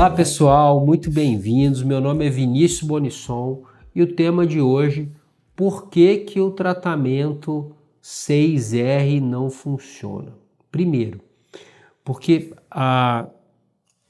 Olá pessoal, muito bem-vindos. Meu nome é Vinícius Bonisson e o tema de hoje, por que que o tratamento 6R não funciona? Primeiro, porque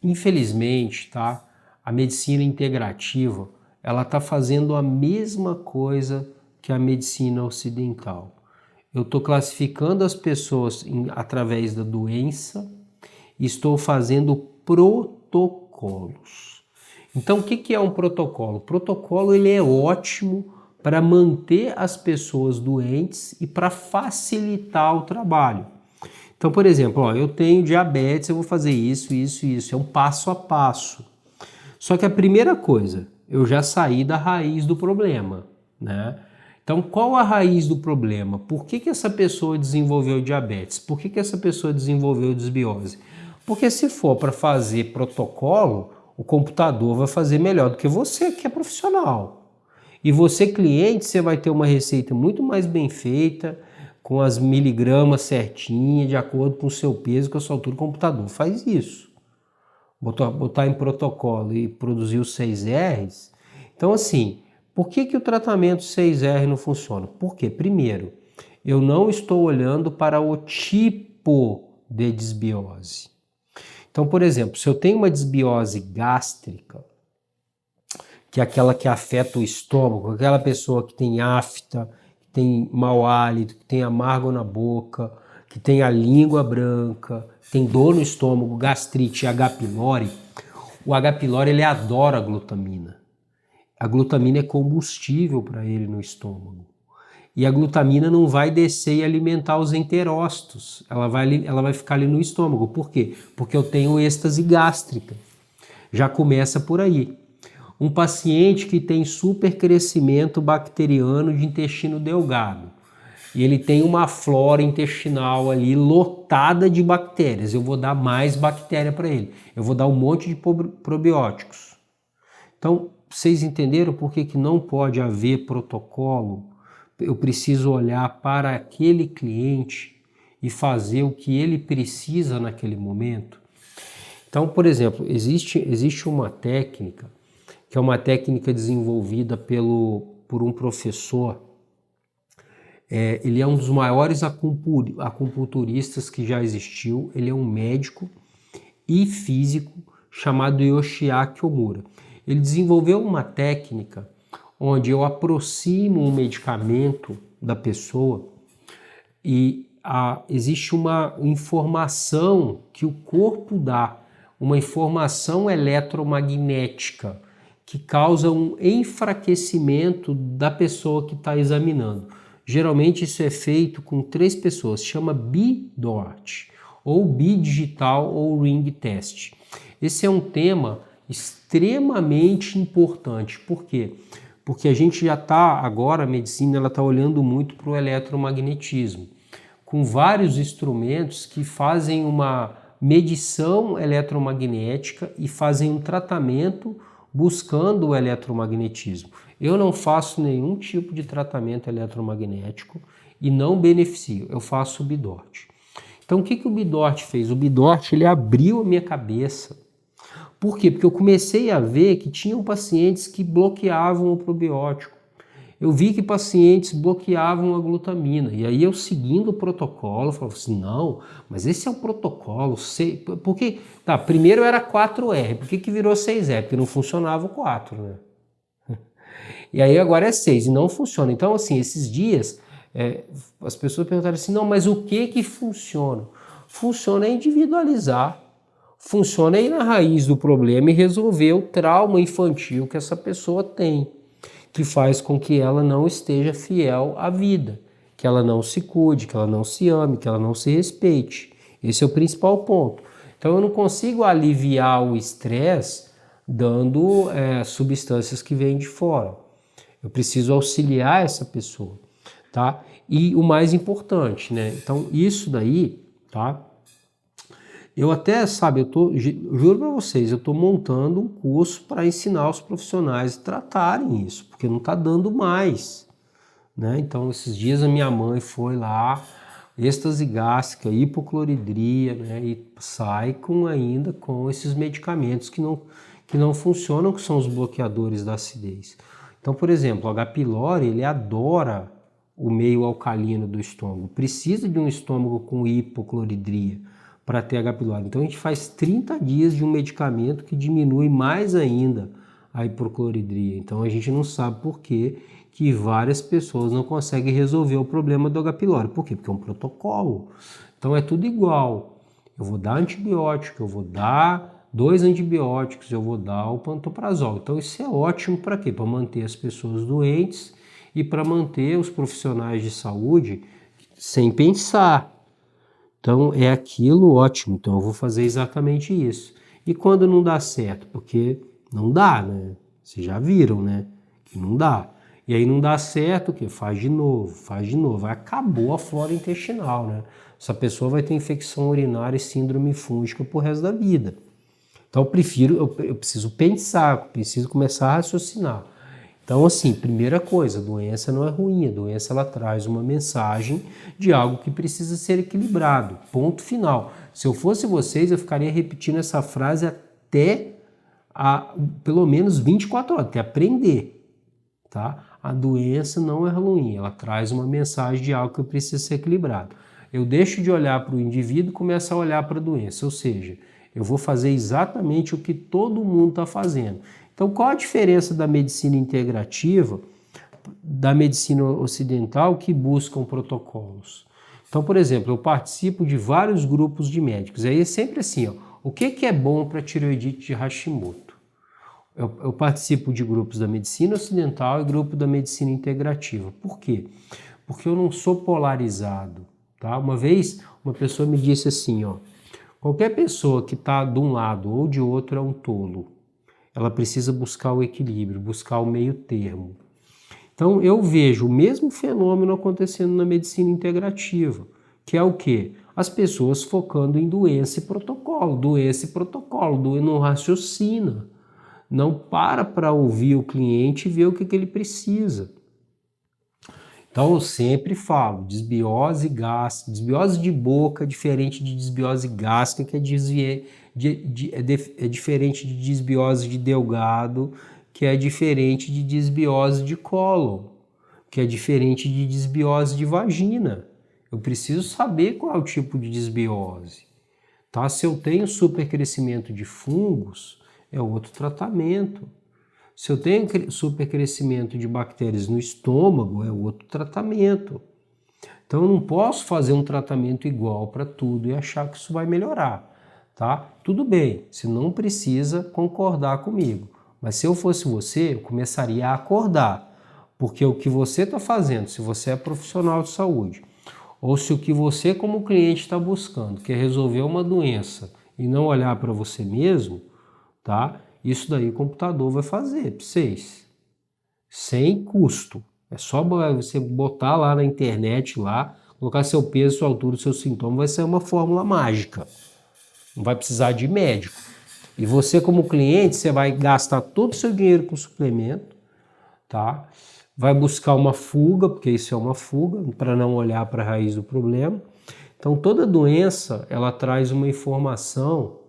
infelizmente, a medicina integrativa, ela está fazendo a mesma coisa que a medicina ocidental. Eu estou classificando as pessoas através da doença e estou fazendo protocolos. Então, o que é um protocolo? O protocolo ele é ótimo para manter as pessoas doentes e para facilitar o trabalho. Então, por exemplo, eu tenho diabetes, eu vou fazer isso, isso, isso. É um passo a passo. Só que a primeira coisa, eu já saí da raiz do problema, né? Então, qual a raiz do problema? Por que essa pessoa desenvolveu diabetes? Por que essa pessoa desenvolveu desbiose? Porque se for para fazer protocolo, o computador vai fazer melhor do que você, que é profissional. E você, cliente, você vai ter uma receita muito mais bem feita, com as miligramas certinhas, de acordo com o seu peso, com a sua altura. O computador faz isso. Botar em protocolo e produzir os 6Rs. Então, assim, por que o tratamento 6R não funciona? Por quê? Primeiro, eu não estou olhando para o tipo de desbiose. Então, por exemplo, se eu tenho uma desbiose gástrica, que é aquela que afeta o estômago, aquela pessoa que tem afta, que tem mau hálito, que tem amargo na boca, que tem a língua branca, que tem dor no estômago, gastrite, H. pylori, o H. pylori ele adora a glutamina. A glutamina é combustível para ele no estômago. E a glutamina não vai descer e alimentar os enterócitos. Ela vai ficar ali no estômago. Por quê? Porque eu tenho êxtase gástrica. Já começa por aí. Um paciente que tem supercrescimento bacteriano de intestino delgado. E ele tem uma flora intestinal ali lotada de bactérias. Eu vou dar mais bactéria para ele. Eu vou dar um monte de probióticos. Então, vocês entenderam por que não pode haver protocolo? Eu preciso olhar para aquele cliente e fazer o que ele precisa naquele momento. Então, por exemplo, existe uma técnica, que é uma técnica desenvolvida por um professor. Ele é um dos maiores acupunturistas que já existiu. Ele é um médico e físico chamado Yoshiaki Omura. Ele desenvolveu uma técnica onde eu aproximo um medicamento da pessoa e existe uma informação que o corpo dá, uma informação eletromagnética que causa um enfraquecimento da pessoa que está examinando. Geralmente isso é feito com 3 pessoas, chama BIDOT, ou bidigital ou ring test. Esse é um tema extremamente importante. Por quê? Porque a gente já está, agora a medicina ela está olhando muito para o eletromagnetismo, com vários instrumentos que fazem uma medição eletromagnética e fazem um tratamento buscando o eletromagnetismo. Eu não faço nenhum tipo de tratamento eletromagnético e não beneficio, eu faço o BIDOT. Então o que o BIDOT fez? O BIDOT ele abriu a minha cabeça. Por quê? Porque eu comecei a ver que tinham pacientes que bloqueavam o probiótico. Eu vi que pacientes bloqueavam a glutamina. E aí eu, seguindo o protocolo, falava assim, não, mas esse é o protocolo. Porque, primeiro era 4R. Por que virou 6R? Porque não funcionava o 4, né? E aí agora é 6 e não funciona. Então, assim, esses dias, as pessoas perguntaram assim, não, mas o que funciona? Funciona individualizar. Funciona ir na raiz do problema e resolver o trauma infantil que essa pessoa tem, que faz com que ela não esteja fiel à vida, que ela não se cuide, que ela não se ame, que ela não se respeite. Esse é o principal ponto. Então eu não consigo aliviar o estresse dando substâncias que vêm de fora. Eu preciso auxiliar essa pessoa, tá? E o mais importante, né? Então isso daí, tá? Eu até, juro para vocês, eu estou montando um curso para ensinar os profissionais a tratarem isso, porque não está dando mais, né? Então, esses dias a minha mãe foi lá êxtase gástrica, hipocloridria, né? E sai ainda com esses medicamentos que não funcionam, que são os bloqueadores da acidez. Então, por exemplo, o H. pylori, ele adora o meio alcalino do estômago, precisa de um estômago com hipocloridria para ter H. pylori. Então a gente faz 30 dias de um medicamento que diminui mais ainda a hipocloridria. Então a gente não sabe por que várias pessoas não conseguem resolver o problema do H. pylori. Por quê? Porque é um protocolo. Então é tudo igual. Eu vou dar antibiótico, eu vou dar 2 antibióticos, eu vou dar o pantoprazol. Então isso é ótimo para quê? Para manter as pessoas doentes e para manter os profissionais de saúde sem pensar. Então é aquilo ótimo, então eu vou fazer exatamente isso. E quando não dá certo? Porque não dá, né? Vocês já viram, né? Que não dá. E aí não dá certo, o quê? Faz de novo, faz de novo. Aí acabou a flora intestinal, né? Essa pessoa vai ter infecção urinária e síndrome fúngica pro resto da vida. Então eu preciso pensar, eu preciso começar a raciocinar. Então, assim, primeira coisa, a doença não é ruim, a doença ela traz uma mensagem de algo que precisa ser equilibrado, ponto final. Se eu fosse vocês, eu ficaria repetindo essa frase até pelo menos 24 horas, até aprender, tá? A doença não é ruim, ela traz uma mensagem de algo que precisa ser equilibrado. Eu deixo de olhar para o indivíduo e começo a olhar para a doença, ou seja, eu vou fazer exatamente o que todo mundo está fazendo. Então, qual a diferença da medicina integrativa da medicina ocidental que buscam protocolos? Então, por exemplo, eu participo de vários grupos de médicos. Aí é sempre assim, ó, o que é bom para tireoidite de Hashimoto? Eu participo de grupos da medicina ocidental e grupo da medicina integrativa. Por quê? Porque eu não sou polarizado. Tá? Uma vez, uma pessoa me disse assim, ó, qualquer pessoa que está de um lado ou de outro é um tolo. Ela precisa buscar o equilíbrio, buscar o meio termo. Então eu vejo o mesmo fenômeno acontecendo na medicina integrativa, que é o quê? As pessoas focando em doença e protocolo, não raciocina, não para ouvir o cliente e ver o que ele precisa. Então eu sempre falo, desbiose gástrica, desbiose de boca é diferente de desbiose gástrica, que é diferente de desbiose de delgado, que é diferente de desbiose de cólon, que é diferente de desbiose de vagina. Eu preciso saber qual é o tipo de desbiose. Tá? Se eu tenho supercrescimento de fungos, é outro tratamento. Se eu tenho supercrescimento de bactérias no estômago, é outro tratamento. Então eu não posso fazer um tratamento igual para tudo e achar que isso vai melhorar, tá? Tudo bem, você não precisa concordar comigo, mas se eu fosse você, eu começaria a acordar, porque o que você está fazendo, se você é profissional de saúde, ou se o que você como cliente está buscando, que é resolver uma doença e não olhar para você mesmo, tá? Isso daí o computador vai fazer para vocês, sem custo. É só você botar lá na internet, lá, colocar seu peso, sua altura, seu sintoma, vai ser uma fórmula mágica. Não vai precisar de médico. E você como cliente, você vai gastar todo o seu dinheiro com suplemento, tá? Vai buscar uma fuga, porque isso é uma fuga, para não olhar para a raiz do problema. Então toda doença, ela traz uma informação,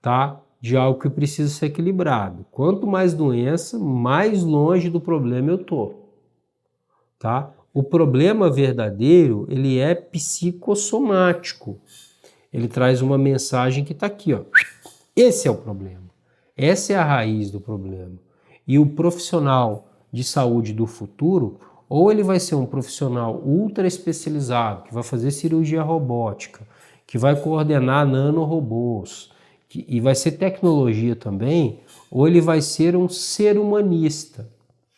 tá? De algo que precisa ser equilibrado. Quanto mais doença, mais longe do problema eu tô, tá? O problema verdadeiro, ele é psicossomático. Ele traz uma mensagem que está aqui, ó. Esse é o problema. Essa é a raiz do problema. E o profissional de saúde do futuro, ou ele vai ser um profissional ultra especializado, que vai fazer cirurgia robótica, que vai coordenar nanorobôs, e vai ser tecnologia também, ou ele vai ser um ser humanista.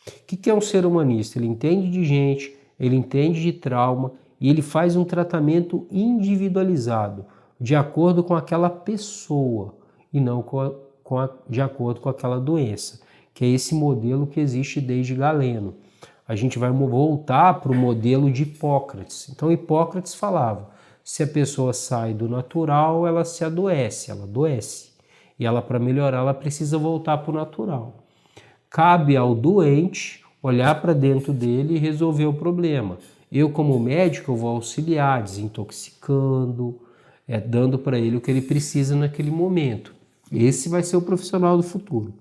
O que é um ser humanista? Ele entende de gente, ele entende de trauma e ele faz um tratamento individualizado, de acordo com aquela pessoa e não de acordo com aquela doença, que é esse modelo que existe desde Galeno. A gente vai voltar para o modelo de Hipócrates. Então Hipócrates falava, se a pessoa sai do natural, ela se adoece, ela adoece. E ela, para melhorar, ela precisa voltar para o natural. Cabe ao doente olhar para dentro dele e resolver o problema. Eu, como médico, eu vou auxiliar, desintoxicando, dando para ele o que ele precisa naquele momento. Esse vai ser o profissional do futuro.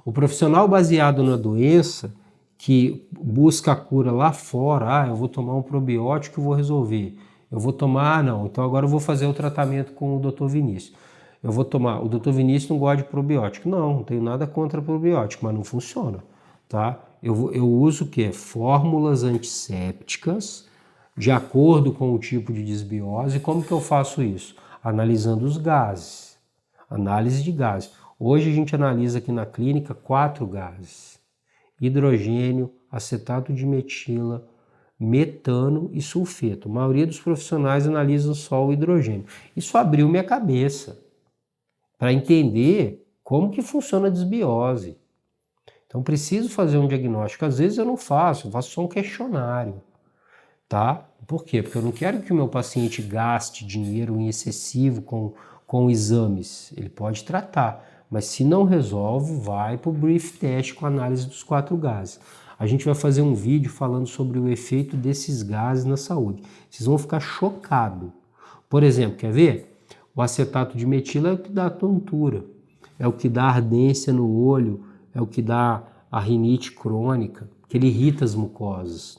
O profissional baseado na doença, que busca a cura lá fora, eu vou tomar um probiótico e vou resolver. Eu vou tomar, não, então agora eu vou fazer o tratamento com o Dr. Vinícius. Eu vou tomar, o Dr. Vinícius não gosta de probiótico. Não tenho nada contra probiótico, mas não funciona, tá? Eu uso o quê? Fórmulas antissépticas, de acordo com o tipo de desbiose. Como que eu faço isso? Analisando os gases. Análise de gases. Hoje a gente analisa aqui na clínica 4 gases: hidrogênio, acetato de metila, metano e sulfeto. A maioria dos profissionais analisa só o hidrogênio. Isso abriu minha cabeça para entender como que funciona a desbiose. Então preciso fazer um diagnóstico. Às vezes eu faço só um questionário, tá? Por quê? Porque eu não quero que o meu paciente gaste dinheiro em excessivo com exames. Ele pode tratar, mas se não resolve, vai para o brief test com análise dos 4 gases. A gente vai fazer um vídeo falando sobre o efeito desses gases na saúde. Vocês vão ficar chocados. Por exemplo, quer ver? O acetato de metila é o que dá a tontura, é o que dá ardência no olho, é o que dá a rinite crônica, que ele irrita as mucosas,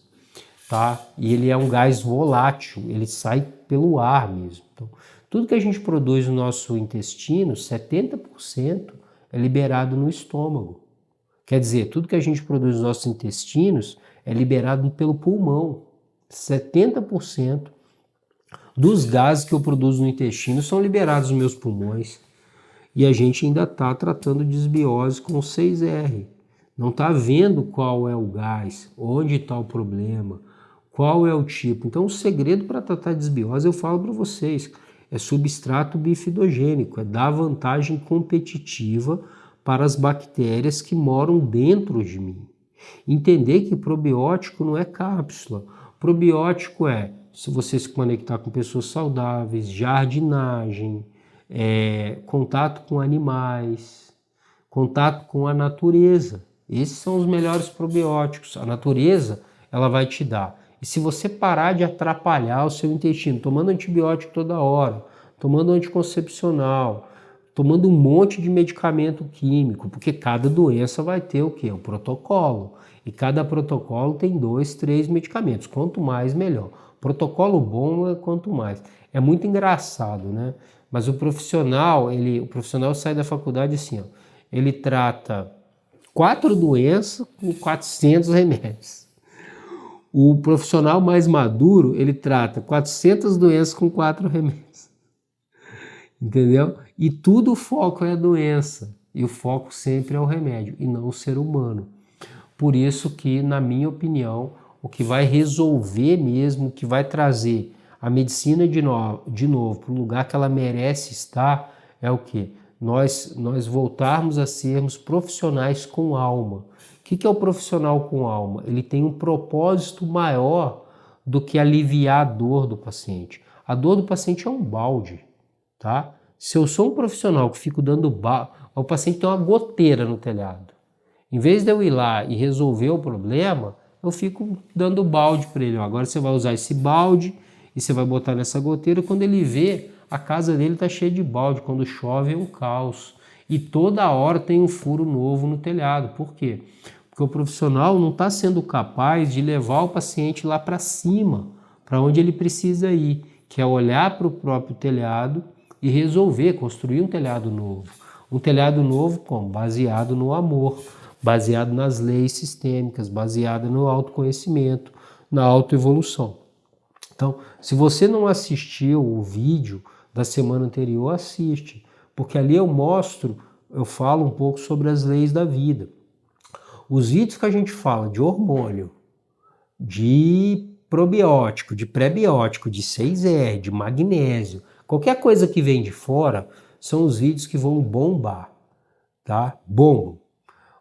tá? E ele é um gás volátil, ele sai pelo ar mesmo. Então, tudo que a gente produz no nosso intestino, 70% é liberado no estômago. Quer dizer, tudo que a gente produz nos nossos intestinos é liberado pelo pulmão. 70% dos gases que eu produzo no intestino são liberados nos meus pulmões. E a gente ainda está tratando desbiose com 6R. Não está vendo qual é o gás, onde está o problema, qual é o tipo. Então o segredo para tratar desbiose, eu falo para vocês, é substrato bifidogênico, é dar vantagem competitiva para as bactérias que moram dentro de mim. Entender que probiótico não é cápsula. Probiótico se você se conectar com pessoas saudáveis, jardinagem, contato com animais, contato com a natureza. Esses são os melhores probióticos. A natureza, ela vai te dar. E se você parar de atrapalhar o seu intestino, tomando antibiótico toda hora, tomando anticoncepcional, tomando um monte de medicamento químico, porque cada doença vai ter o quê? O protocolo. E cada protocolo tem 2, 3 medicamentos. Quanto mais, melhor. Protocolo bom é quanto mais. É muito engraçado, né? Mas o profissional sai da faculdade assim, ó, ele trata 4 doenças com 400 remédios. O profissional mais maduro, ele trata 400 doenças com 4 remédios. Entendeu? E tudo o foco é a doença. E o foco sempre é o remédio, e não o ser humano. Por isso que, na minha opinião, o que vai resolver mesmo, o que vai trazer a medicina de novo para o lugar que ela merece estar, é o quê? Nós voltarmos a sermos profissionais com alma. O que é o profissional com alma? Ele tem um propósito maior do que aliviar a dor do paciente. A dor do paciente é um balde, tá? Se eu sou um profissional que fico dando balde, o paciente tem uma goteira no telhado. Em vez de eu ir lá e resolver o problema, eu fico dando balde para ele. Agora você vai usar esse balde e você vai botar nessa goteira. Quando ele vê, a casa dele está cheia de balde. Quando chove é um caos. E toda hora tem um furo novo no telhado. Por quê? Porque o profissional não está sendo capaz de levar o paciente lá para cima, para onde ele precisa ir, que é olhar para o próprio telhado e resolver, construir um telhado novo. Um telhado novo como? Baseado no amor, baseado nas leis sistêmicas, baseado no autoconhecimento, na autoevolução. Então, se você não assistiu o vídeo da semana anterior, assiste, porque ali eu falo um pouco sobre as leis da vida. Os vídeos que a gente fala de hormônio, de probiótico, de prebiótico, de 6R, de magnésio, qualquer coisa que vem de fora, são os vídeos que vão bombar, tá? Bombam.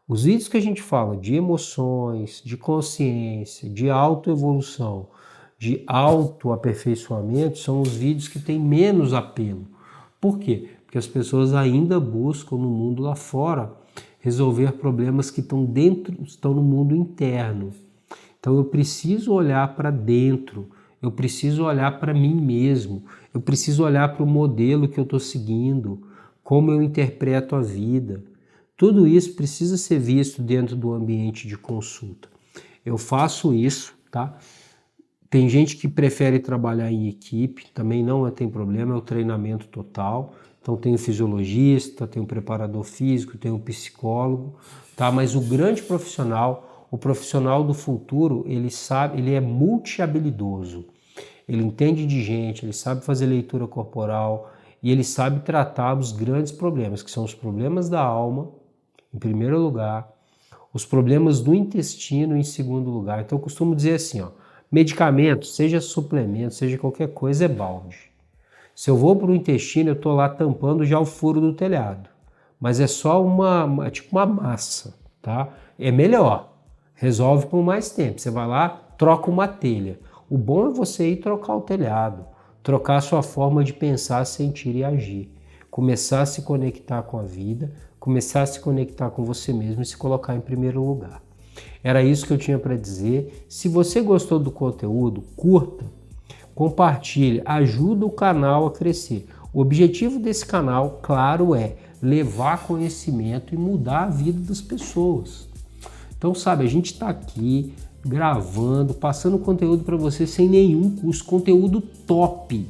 Os vídeos que a gente fala de emoções, de consciência, de autoevolução, de autoaperfeiçoamento, são os vídeos que têm menos apelo. Por quê? Porque as pessoas ainda buscam no mundo lá fora resolver problemas que estão no mundo interno. Então eu preciso olhar para dentro, eu preciso olhar para mim mesmo, eu preciso olhar para o modelo que eu estou seguindo, como eu interpreto a vida. Tudo isso precisa ser visto dentro do ambiente de consulta. Eu faço isso, tá? Tem gente que prefere trabalhar em equipe, também não tem problema, é o treinamento total. Então tem o fisiologista, tem o preparador físico, tem o psicólogo, tá? Mas o grande profissional, o profissional do futuro, ele sabe, ele é multi-habilidoso. Ele entende de gente, ele sabe fazer leitura corporal e ele sabe tratar os grandes problemas, que são os problemas da alma, em primeiro lugar, os problemas do intestino em segundo lugar. Então eu costumo dizer assim, ó, medicamento, seja suplemento, seja qualquer coisa, é balde. Se eu vou para o intestino, eu estou lá tampando já o furo do telhado. Mas é só tipo uma massa, tá? É melhor, resolve por mais tempo. Você vai lá, troca uma telha. O bom é você ir trocar o telhado, trocar a sua forma de pensar, sentir e agir. Começar a se conectar com a vida, começar a se conectar com você mesmo e se colocar em primeiro lugar. Era isso que eu tinha para dizer. Se você gostou do conteúdo, curta, compartilhe, ajuda o canal a crescer. O objetivo desse canal, claro, é levar conhecimento e mudar a vida das pessoas. Então, sabe, a gente está aqui gravando, passando conteúdo para você sem nenhum custo, conteúdo top,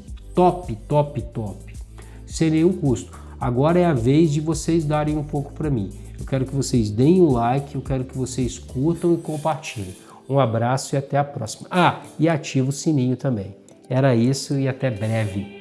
sem nenhum custo. Agora é a vez de vocês darem um pouco para mim. Eu quero que vocês deem o like, eu quero que vocês curtam e compartilhem. Um abraço e até a próxima. Ah, e ativa o sininho também. Era isso e até breve.